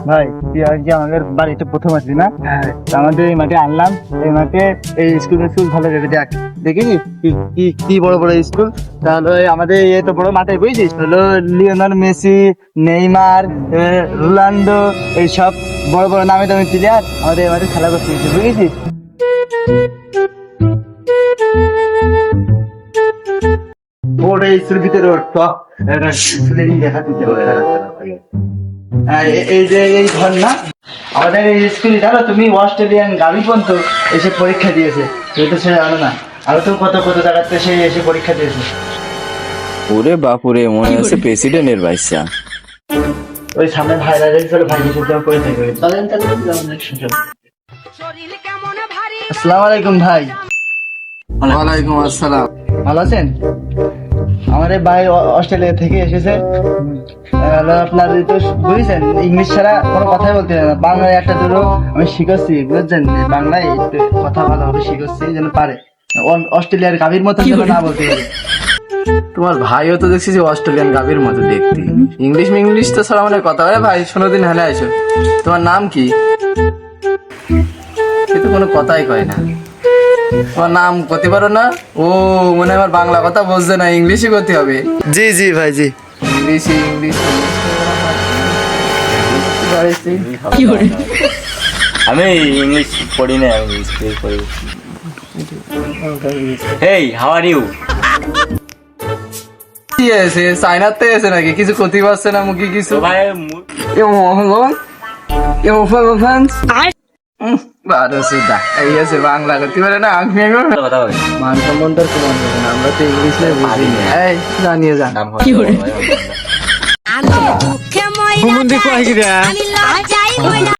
ভাই তুই আর কি আমাদের বাড়িতে প্রথম আসবি না? তো আমাদের এই মাঠে আনলাম, এই মাঠে এই স্কুল ভালো যাবে। দেখ দেখিস কি কি কি বড় বড় স্কুল। তাহলে আমাদের এই তো বড় মাঠে বুঝছিস, হলো লিওনাল মেসি, নেইমার, রোনাল্ডো, এইসব বড় বড় নামি দামি প্লেয়ার আমাদের এই মাঠে খেলা করতে এসেছে, বুঝেছিস? ওর এই স্কুলের ভিতরে ওর তো স্কুলেরই দেখা দিতে হবে। এই যে এই ঘর না, আমাদের এই স্কুলে জানো তুমি অস্ট্রেলিয়ান গাভী পর্যন্ত এসে পরীক্ষা দিয়েছে। তুই তো সে জানো না, আরো তো কত কত জায়গাতে সে এসে পরীক্ষা দিয়েছে। ওরে বাপুরে, মনে হচ্ছে প্রেসিডেন্টের বাচ্চা। ওই সামনে ভাইরা দেখছিল, ভাই কিছু তোমার পরীক্ষা করে চলেন তাহলে। আসসালামু আলাইকুম ভাই। ওয়ালাইকুম আসসালাম। ভালো আছেন? আমার এই ভাই অস্ট্রেলিয়া থেকে এসেছে। হলো আপনার এই তো বুঝছেন, ইংলিশ ছাড়া কোনো কথাই বলতে পারে না। বাংলায় একটা দুটো আমি শিখাচ্ছি, বুঝছেন, বাংলায় একটু কথা ভালোভাবে শিখাচ্ছি যেন পারে। অস্ট্রেলিয়ার গাভীর মতো যেন না বলতে পারে। তোমার ভাইও তো দেখছি যে অস্ট্রেলিয়ান গাভীর মতো দেখতে। ইংলিশ তো ছাড়া মানে কথা হয়। ভাই শোনো দিন হেলে আইসো, তোমার নাম কি? সে তো কোনো কথাই কয় না। তোমার নাম করতে পারো না? ও মনে হয় আমার বাংলা কথা বুঝছে না, ইংলিশই করতে হবে। জি জি ভাই জি। ইংলিশ আমি ইংলিশ পড়ি না, আমি স্কুলে পড়ি। হেই, হাউ আর ইউ? কি আছে, চাইনাতে আছে নাকি? কিছু করতে পারছে না মুখে কিছু। ভাই এই আছে বাংলা করতে পারে না। কথা বলে মান সম্মান তো তোমার হবে না, আমরা তো ইংলিশ নিয়ে বুঝি না। এই জানিয়ে যা। কি করে? আমি দুঃখে ময়রা যাই, আমি লজ্জায়